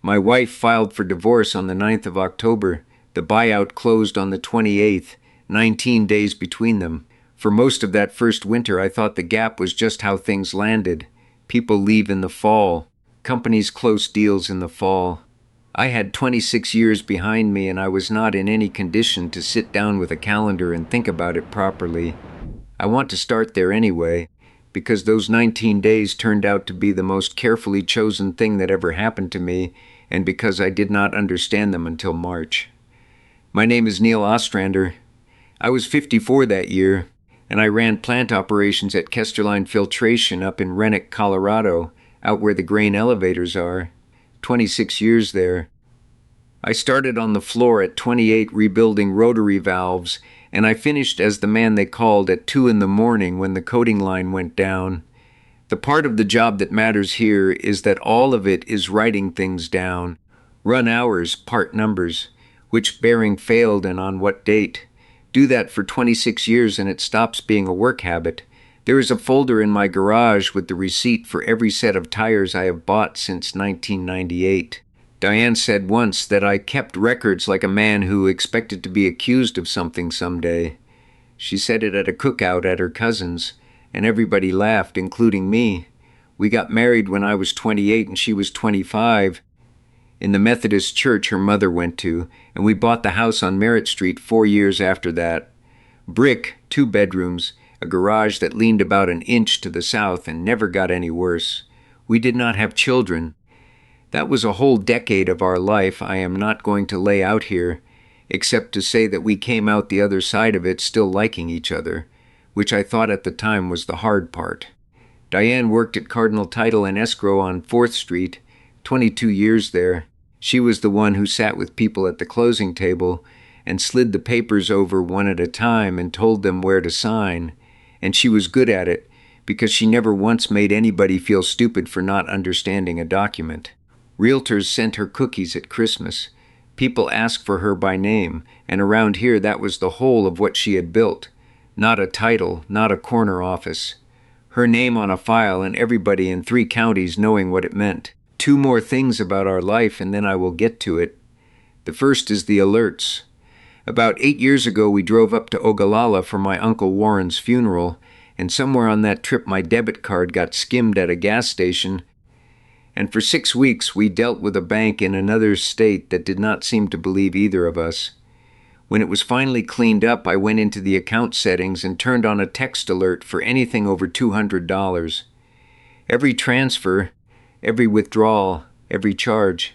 My wife filed for divorce on the 9th of October. The buyout closed on the 28th, 19 days between them. For most of that first winter, I thought the gap was just how things landed. People leave in the fall. Companies close deals in the fall. I had 26 years behind me, and I was not in any condition to sit down with a calendar and think about it properly. I want to start there anyway, because those 19 days turned out to be the most carefully chosen thing that ever happened to me, and because I did not understand them until March. My name is Neil Ostrander. I was 54 that year, and I ran plant operations at Kesterline Filtration up in Rennick, Colorado, out where the grain elevators are. 26 years there. I started on the floor at 28 rebuilding rotary valves, and I finished as the man they called at 2 in the morning when the coating line went down. The part of the job that matters here is that all of it is writing things down. Run hours, part numbers, which bearing failed and on what date. Do that for 26 years and it stops being a work habit. There is a folder in my garage with the receipt for every set of tires I have bought since 1998. Diane said once that I kept records like a man who expected to be accused of something someday. She said it at a cookout at her cousin's, and everybody laughed, including me. We got married when I was 28 and she was 25, in the Methodist church her mother went to, and we bought the house on Merritt Street 4 years after that. Brick, 2 bedrooms, a garage that leaned about an inch to the south and never got any worse. We did not have children. That was a whole decade of our life I am not going to lay out here, except to say that we came out the other side of it still liking each other, which I thought at the time was the hard part. Diane worked at Cardinal Title and Escrow on 4th Street, 22 years there. She was the one who sat with people at the closing table and slid the papers over one at a time and told them where to sign, and she was good at it because she never once made anybody feel stupid for not understanding a document. Realtors sent her cookies at Christmas. People asked for her by name, and around here that was the whole of what she had built. Not a title, not a corner office. Her name on a file and everybody in 3 counties knowing what it meant. 2 more things about our life and then I will get to it. The first is the alerts. About 8 years ago we drove up to Ogallala for my Uncle Warren's funeral, and somewhere on that trip my debit card got skimmed at a gas station, and for 6 weeks we dealt with a bank in another state that did not seem to believe either of us. When it was finally cleaned up, I went into the account settings and turned on a text alert for anything over $200. Every transfer, every withdrawal, every charge.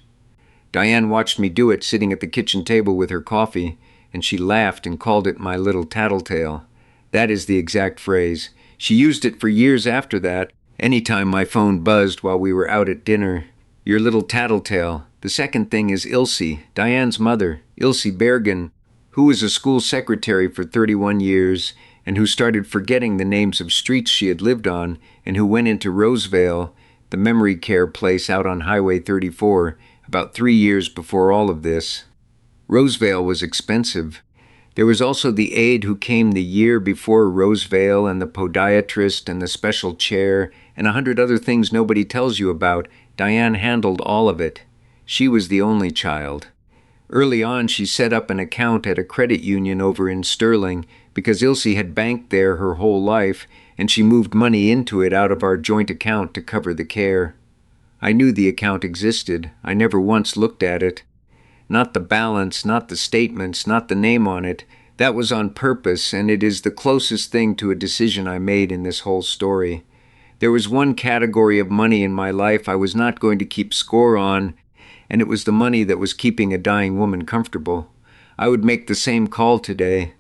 Diane watched me do it sitting at the kitchen table with her coffee, and she laughed and called it my little tattletale. That is the exact phrase. She used it for years after that, anytime my phone buzzed while we were out at dinner. Your little tattletale. The second thing is Ilse, Diane's mother, Ilse Bergen, who was a school secretary for 31 years and who started forgetting the names of streets she had lived on and who went into Rosevale, the memory care place out on Highway 34, about 3 years before all of this. Rosevale was expensive. There was also the aide who came the year before Rosevale and the podiatrist and the special chair and 100 other things nobody tells you about. Diane handled all of it. She was the only child. Early on, she set up an account at a credit union over in Sterling because Ilse had banked there her whole life, and she moved money into it out of our joint account to cover the care. I knew the account existed. I never once looked at it. Not the balance, not the statements, not the name on it. That was on purpose, and it is the closest thing to a decision I made in this whole story. There was one category of money in my life I was not going to keep score on, and it was the money that was keeping a dying woman comfortable. I would make the same call today.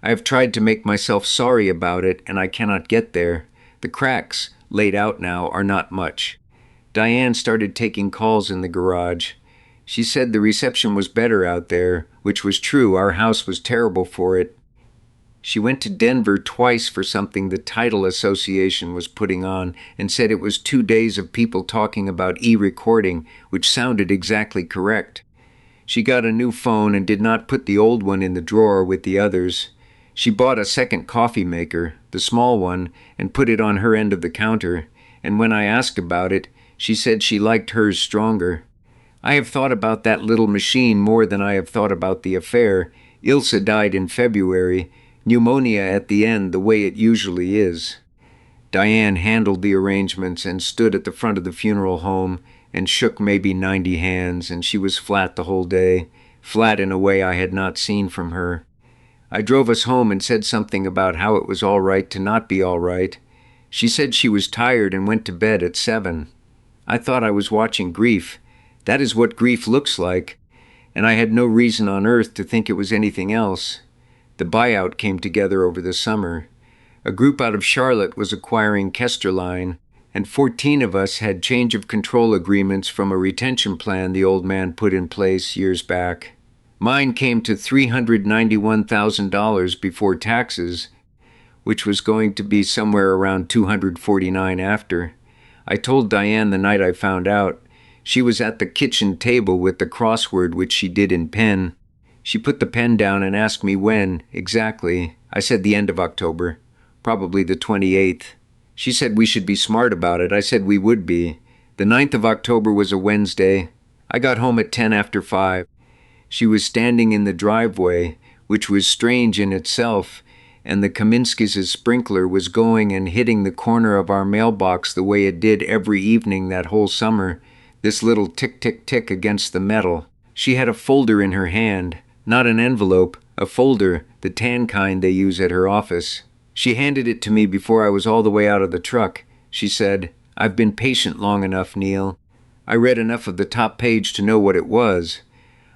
I have tried to make myself sorry about it, and I cannot get there. The cracks, laid out now, are not much. Diane started taking calls in the garage. She said the reception was better out there, which was true. Our house was terrible for it. She went to Denver twice for something the Title Association was putting on and said it was 2 days of people talking about e-recording, which sounded exactly correct. She got a new phone and did not put the old one in the drawer with the others. She bought a second coffee maker, the small one, and put it on her end of the counter, and when I asked about it, she said she liked hers stronger. I have thought about that little machine more than I have thought about the affair. Ilse died in February, pneumonia at the end, the way it usually is. Diane handled the arrangements and stood at the front of the funeral home and shook maybe 90 hands, and she was flat the whole day, flat in a way I had not seen from her. I drove us home and said something about how it was all right to not be all right. She said she was tired and went to bed at 7. I thought I was watching grief. That is what grief looks like, and I had no reason on earth to think it was anything else. The buyout came together over the summer. A group out of Charlotte was acquiring Kesterline, and 14 of us had change of control agreements from a retention plan the old man put in place years back. Mine came to $391,000 before taxes, which was going to be somewhere around $249,000 after. I told Diane the night I found out. She was at the kitchen table with the crossword which she did in pen. She put the pen down and asked me when, exactly. I said the end of October, probably the 28th. She said we should be smart about it. I said we would be. The 9th of October was a Wednesday. I got home at 10 after 5. She was standing in the driveway, which was strange in itself, and the Kaminskis' sprinkler was going and hitting the corner of our mailbox the way it did every evening that whole summer, this little tick-tick-tick against the metal. She had a folder in her hand, not an envelope, a folder, the tan kind they use at her office. She handed it to me before I was all the way out of the truck. She said, "I've been patient long enough, Neil." I read enough of the top page to know what it was.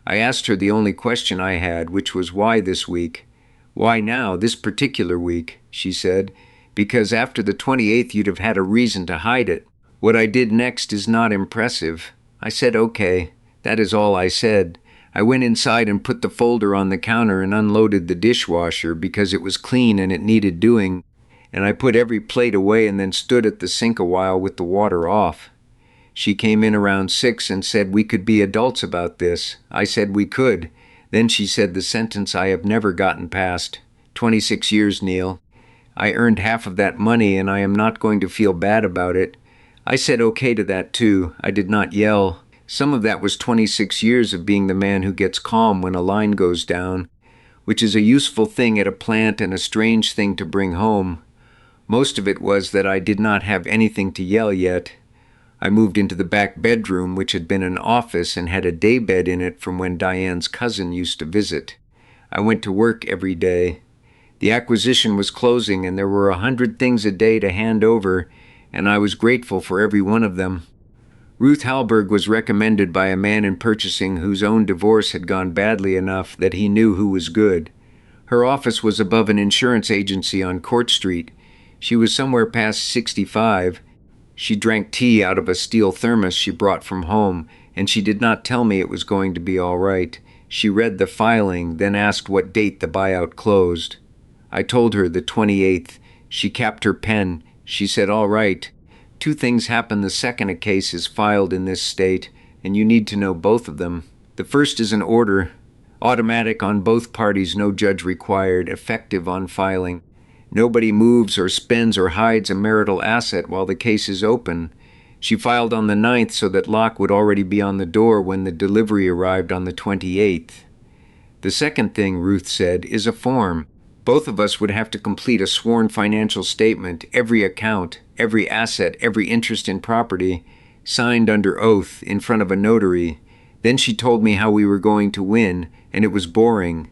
I asked her the only question I had, which was why this week. "Why now, this particular week?" she said. "Because after the 28th you'd have had a reason to hide it. What I did next is not impressive." I said, "Okay." That is all I said. I went inside and put the folder on the counter and unloaded the dishwasher because it was clean and it needed doing, and I put every plate away and then stood at the sink a while with the water off. She came in around 6 and said we could be adults about this. I said we could. Then she said the sentence I have never gotten past. 26 years, Neil. I earned half of that money and I am not going to feel bad about it. I said okay to that too. I did not yell. Some of that was 26 years of being the man who gets calm when a line goes down, which is a useful thing at a plant and a strange thing to bring home. Most of it was that I did not have anything to yell yet. I moved into the back bedroom, which had been an office and had a daybed in it from when Diane's cousin used to visit. I went to work every day. The acquisition was closing and there were 100 things a day to hand over, and I was grateful for every one of them. Ruth Halberg was recommended by a man in purchasing whose own divorce had gone badly enough that he knew who was good. Her office was above an insurance agency on Court Street. She was somewhere past 65. She drank tea out of a steel thermos she brought from home, and she did not tell me it was going to be all right. She read the filing, then asked what date the buyout closed. I told her the 28th. She capped her pen. She said, "All right. 2 things happen the second a case is filed in this state, and you need to know both of them. The first is an order, automatic on both parties, no judge required, effective on filing. Nobody moves or spends or hides a marital asset while the case is open. She filed on the 9th so that Locke would already be on the door when the delivery arrived on the 28th. The second thing, Ruth said, is a form. Both of us would have to complete a sworn financial statement, every account, every asset, every interest in property, signed under oath in front of a notary. Then she told me how we were going to win, and it was boring.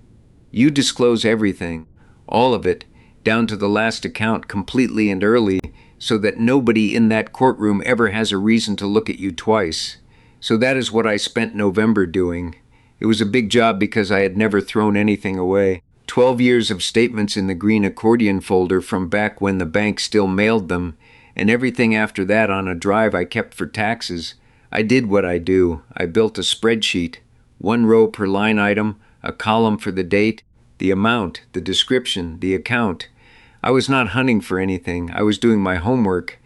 You disclose everything, all of it, down to the last account completely and early, so that nobody in that courtroom ever has a reason to look at you twice. So that is what I spent November doing. It was a big job because I had never thrown anything away. 12 years of statements in the green accordion folder from back when the bank still mailed them, and everything after that on a drive I kept for taxes. I did what I do. I built a spreadsheet, 1 row per line item, a column for the date, the amount, the description, the account. I was not hunting for anything. I was doing my homework.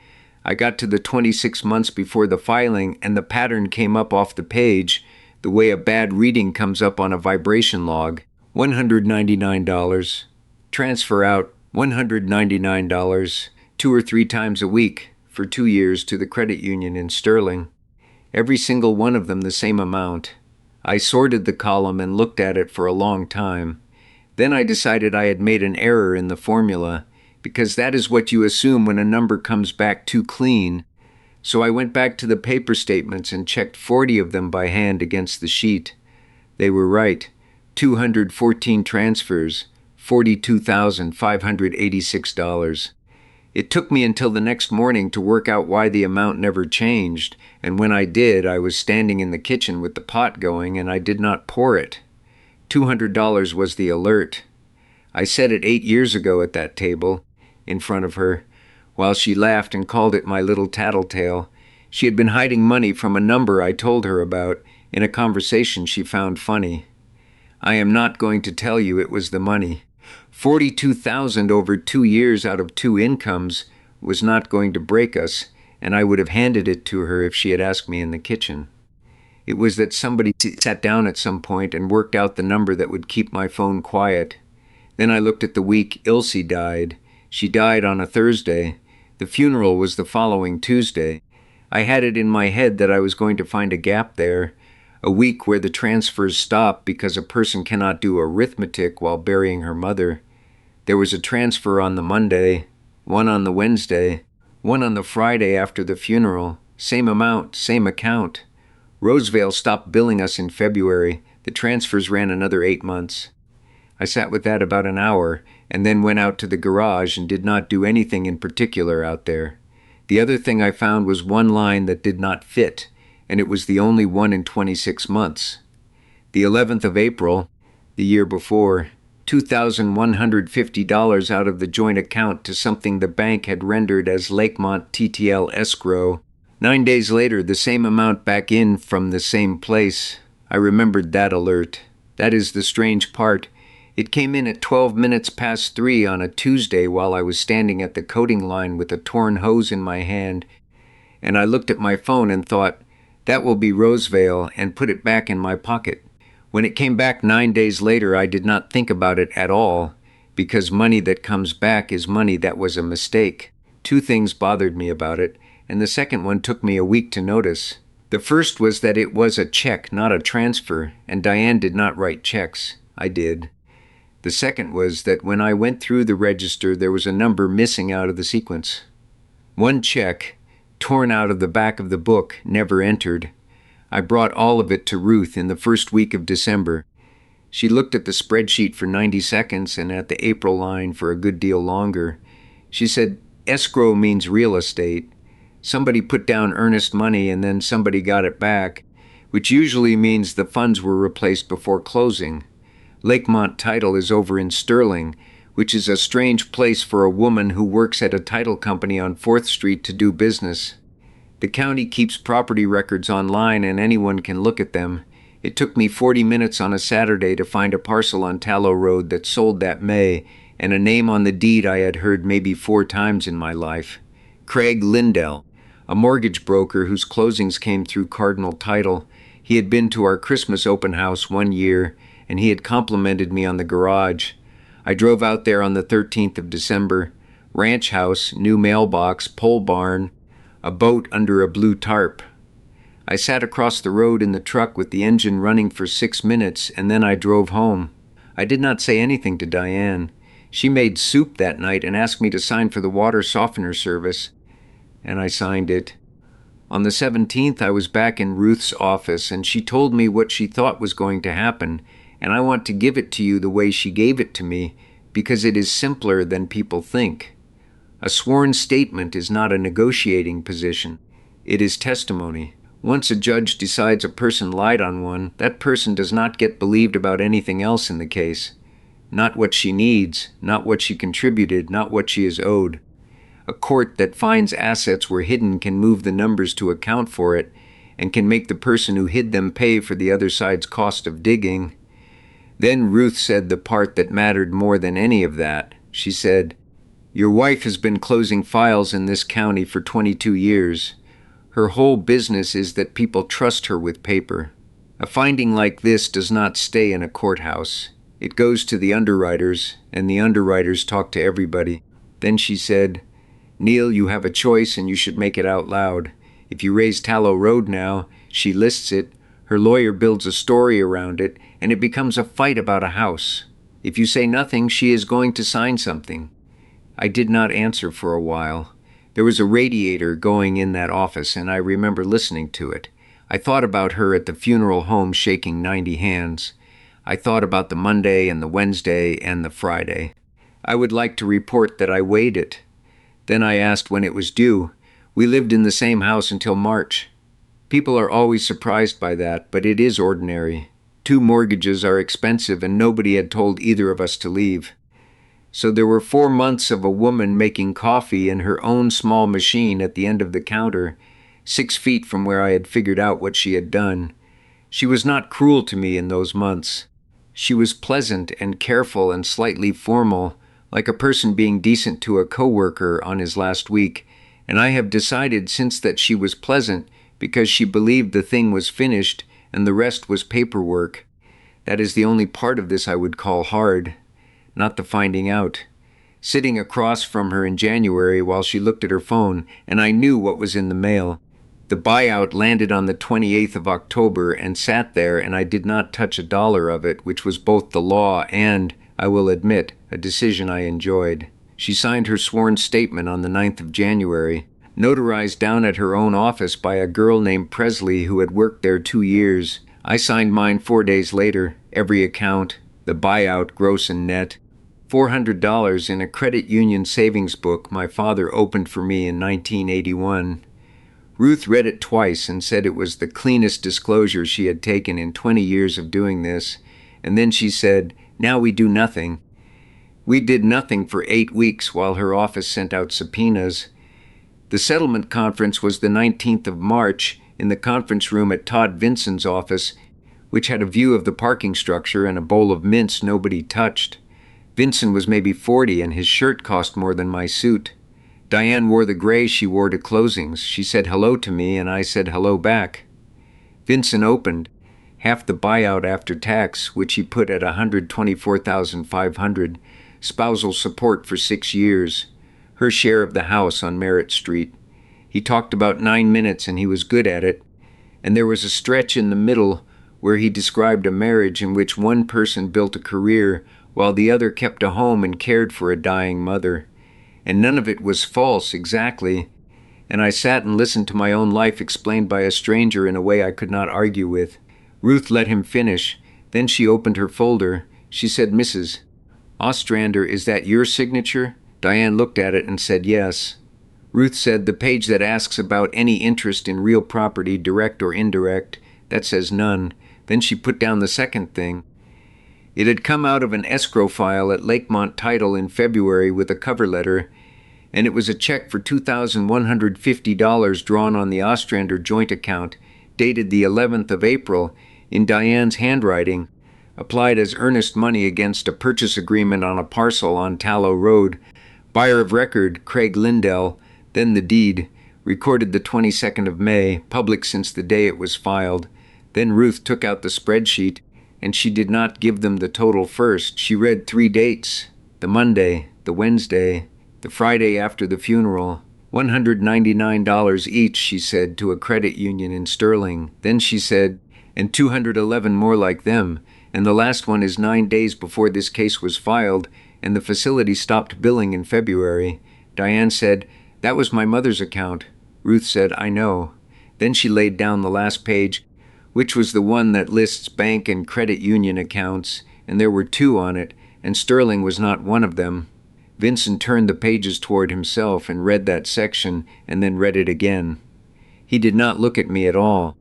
I got to the 26 months before the filing, and the pattern came up off the page, the way a bad reading comes up on a vibration log. $199. Transfer out $199, 2 or 3 times a week, for 2 years to the credit union in Sterling. every single one of them the same amount. I sorted the column and looked at it for a long time. Then I decided I had made an error in the formula, because that is what you assume when a number comes back too clean. So I went back to the paper statements and checked 40 of them by hand against the sheet. They were right. 214 transfers, $42,586. It took me until the next morning to work out why the amount never changed, and when I did, I was standing in the kitchen with the pot going and I did not pour it. $200 was the alert. I said it 8 years ago at that table, in front of her, while she laughed and called it my little tattletale. She had been hiding money from a number I told her about in a conversation she found funny. I am not going to tell you it was the money. 42,000 over 2 years out of 2 incomes was not going to break us, and I would have handed it to her if she had asked me in the kitchen. It was that somebody sat down at some point and worked out the number that would keep my phone quiet. Then I looked at the week Ilse died. She died on a Thursday. The funeral was the following Tuesday. I had it in my head that I was going to find a gap there, a week where the transfers stop because a person cannot do arithmetic while burying her mother. There was a transfer on the Monday, one on the Wednesday, one on the Friday after the funeral, same amount, same account. Rosevale stopped billing us in February. The transfers ran another 8 months. I sat with that about an hour and then went out to the garage and did not do anything in particular out there. The other thing I found was one line that did not fit, and it was the only one in 26 months. The 11th of April, the year before, $2,150 out of the joint account to something the bank had rendered as Lakemont TTL escrow. 9 days later, the same amount back in from the same place. I remembered that alert. That is the strange part. It came in at 12 minutes past 3 on a Tuesday while I was standing at the coating line with a torn hose in my hand, and I looked at my phone and thought, that will be Rosevale, and put it back in my pocket. When it came back 9 days later, I did not think about it at all, because money that comes back is money that was a mistake. 2 things bothered me about it, and the second one took me a week to notice. The first was that it was a check, not a transfer, and Diane did not write checks. I did. The second was that when I went through the register, there was a number missing out of the sequence. One check, torn out of the back of the book, never entered. I brought all of it to Ruth in the first week of December. She looked at the spreadsheet for 90 seconds and at the April line for a good deal longer. She said, escrow means real estate. Somebody put down earnest money and then somebody got it back, which usually means the funds were replaced before closing. Lakemont Title is over in Sterling, which is a strange place for a woman who works at a title company on 4th Street to do business. The county keeps property records online and anyone can look at them. It took me 40 minutes on a Saturday to find a parcel on Tallow Road that sold that May, and a name on the deed I had heard maybe 4 times in my life. Craig Lindell, a mortgage broker whose closings came through Cardinal Title. He had been to our Christmas open house one year, and he had complimented me on the garage. I drove out there on the 13th of December. Ranch house, new mailbox, pole barn, a boat under a blue tarp. I sat across the road in the truck with the engine running for 6 minutes, and then I drove home. I did not say anything to Diane. She made soup that night and asked me to sign for the water softener service, and I signed it. On the 17th, I was back in Ruth's office, and she told me what she thought was going to happen, and I want to give it to you the way she gave it to me, because it is simpler than people think. A sworn statement is not a negotiating position. It is testimony. Once a judge decides a person lied on one, that person does not get believed about anything else in the case. Not what she needs, not what she contributed, not what she is owed. A court that finds assets were hidden can move the numbers to account for it, and can make the person who hid them pay for the other side's cost of digging. Then Ruth said the part that mattered more than any of that. She said, "Your wife has been closing files in this county for 22 years. Her whole business is that people trust her with paper. A finding like this does not stay in a courthouse. It goes to the underwriters, and the underwriters talk to everybody." Then she said, "Neil, you have a choice and you should make it out loud. If you raise Tallow Road now, She lists it, her lawyer builds a story around it, and it becomes a fight about a house. If you say nothing, she is going to sign something. I did not answer for a while. There was a radiator going in that office, and I remember listening to it. I thought about her at the funeral home shaking 90 hands. I thought about the Monday and the Wednesday and the Friday. I would like to report that I weighed it. Then I asked when it was due. We lived in the same house until March. People are always surprised by that, but it is ordinary. 2 mortgages are expensive, and nobody had told either of us to leave. So there were 4 months of a woman making coffee in her own small machine at the end of the counter, 6 feet from where I had figured out what she had done. She was not cruel to me in those months. She was pleasant and careful and slightly formal, like a person being decent to a coworker on his last week, and I have decided since that she was pleasant because she believed the thing was finished and the rest was paperwork. That is the only part of this I would call hard, not the finding out. Sitting across from her in January while she looked at her phone, and I knew what was in the mail. The buyout landed on the 28th of October and sat there, and I did not touch a dollar of it, which was both the law and, I will admit, a decision I enjoyed. She signed her sworn statement on the 9th of January, notarized down at her own office by a girl named Presley who had worked there 2 years. I signed mine 4 days later, every account, the buyout, gross and net, $400 in a credit union savings book my father opened for me in 1981. Ruth read it twice and said it was the cleanest disclosure she had taken in 20 years of doing this, and then she said, "Now we do nothing." We did nothing for 8 weeks while her office sent out subpoenas. The settlement conference was the 19th of March in the conference room at Todd Vinson's office, which had a view of the parking structure and a bowl of mints nobody touched. Vinson was maybe 40 and his shirt cost more than my suit. Diane wore the gray she wore to closings. She said hello to me and I said hello back. Vinson opened. Half the buyout after tax, which he put at $124,500, spousal support for 6 years, her share of the house on Merritt Street. He talked about 9 minutes and he was good at it, and there was a stretch in the middle where he described a marriage in which one person built a career while the other kept a home and cared for a dying mother. And none of it was false exactly, and I sat and listened to my own life explained by a stranger in a way I could not argue with. Ruth let him finish. Then she opened her folder. She said, "Mrs. Ostrander, is that your signature?" Diane looked at it and said yes. Ruth said, "The page that asks about any interest in real property, direct or indirect, that says none." Then she put down the second thing. It had come out of an escrow file at Lakemont Title in February with a cover letter, and it was a check for $2,150 drawn on the Ostrander joint account, dated the 11th of April, in Diane's handwriting, applied as earnest money against a purchase agreement on a parcel on Tallow Road. Buyer of record, Craig Lindell, then the deed, recorded the 22nd of May, public since the day it was filed. Then Ruth took out the spreadsheet, and she did not give them the total first. She read 3 dates, the Monday, the Wednesday, the Friday after the funeral. $199 each, she said, to a credit union in Sterling. Then she said, and 211 more like them, and the last one is 9 days before this case was filed, and the facility stopped billing in February. Diane said, "That was my mother's account." Ruth said, "I know." Then she laid down the last page, which was the one that lists bank and credit union accounts, and there were 2 on it, and Sterling was not one of them. Vincent turned the pages toward himself and read that section, and then read it again. He did not look at me at all.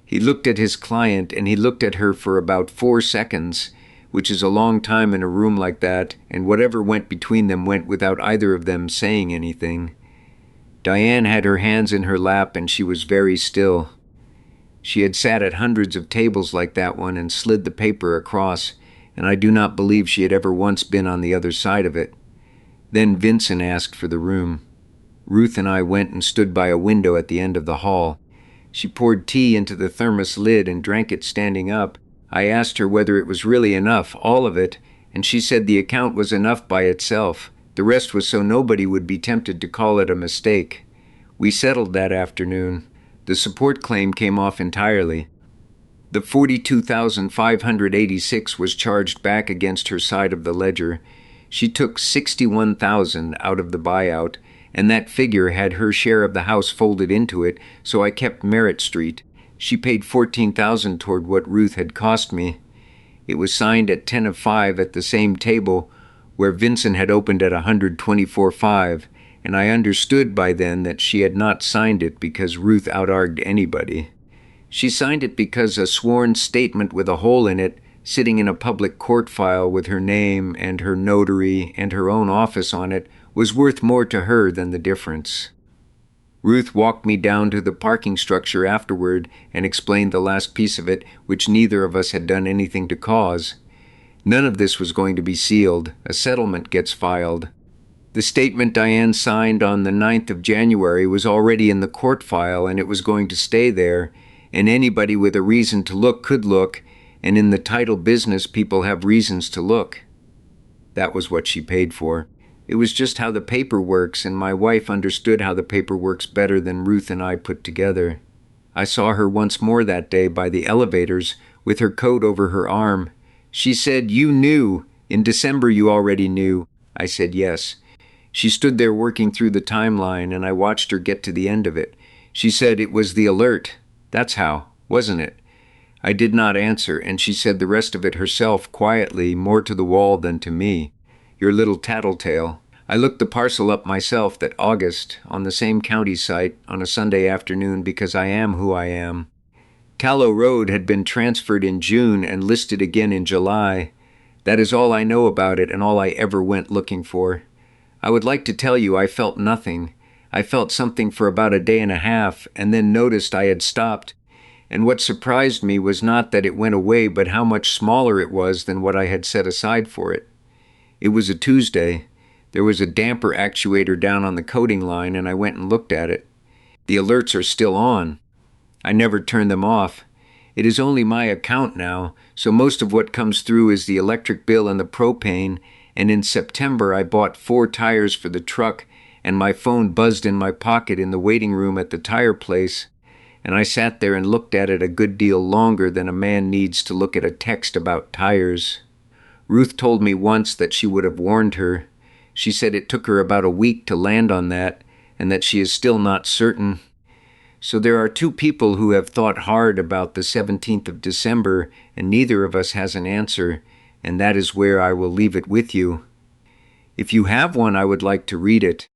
He looked at his client, and he looked at her for about 4 seconds, which is a long time in a room like that, and whatever went between them went without either of them saying anything. Diane had her hands in her lap, and she was very still. She had sat at hundreds of tables like that one and slid the paper across, and I do not believe she had ever once been on the other side of it. Then Vincent asked for the room. Ruth and I went and stood by a window at the end of the hall. She poured tea into the thermos lid and drank it standing up. I asked her whether it was really enough, all of it, and she said the account was enough by itself. The rest was so nobody would be tempted to call it a mistake. We settled that afternoon. The support claim came off entirely. The $42,586 was charged back against her side of the ledger. She took $61,000 out of the buyout, and that figure had her share of the house folded into it, so I kept Merritt Street. She paid $14,000 toward what Ruth had cost me. It was signed at 10 of 5 at the same table where Vincent had opened at 124.5, and I understood by then that she had not signed it because Ruth out-argued anybody. She signed it because a sworn statement with a hole in it, sitting in a public court file with her name and her notary and her own office on it, was worth more to her than the difference. Ruth walked me down to the parking structure afterward and explained the last piece of it, which neither of us had done anything to cause. None of this was going to be sealed. A settlement gets filed. The statement Diane signed on the 9th of January was already in the court file, and it was going to stay there, and anybody with a reason to look could look, and in the title business people have reasons to look. That was what she paid for. It was just how the paper works, and my wife understood how the paper works better than Ruth and I put together. I saw her once more that day by the elevators with her coat over her arm. She said, "You knew. In December you already knew." I said yes. She stood there working through the timeline, and I watched her get to the end of it. She said it was the alert. That's how, wasn't it? I did not answer, and she said the rest of it herself, quietly, more to the wall than to me. Your little tattletale. I looked the parcel up myself that August, on the same county site, on a Sunday afternoon, because I am who I am. Callow Road had been transferred in June and listed again in July. That is all I know about it and all I ever went looking for. I would like to tell you I felt nothing. I felt something for about a day and a half, and then noticed I had stopped. And what surprised me was not that it went away, but how much smaller it was than what I had set aside for it. It was a Tuesday. There was a damper actuator down on the coating line, and I went and looked at it. The alerts are still on. I never turned them off. It is only my account now, so most of what comes through is the electric bill and the propane, and in September I bought 4 tires for the truck, and my phone buzzed in my pocket in the waiting room at the tire place, and I sat there and looked at it a good deal longer than a man needs to look at a text about tires. Ruth told me once that she would have warned her. She said it took her about a week to land on that, and that she is still not certain. So there are 2 people who have thought hard about the 17th of December, and neither of us has an answer, and that is where I will leave it with you. If you have one, I would like to read it.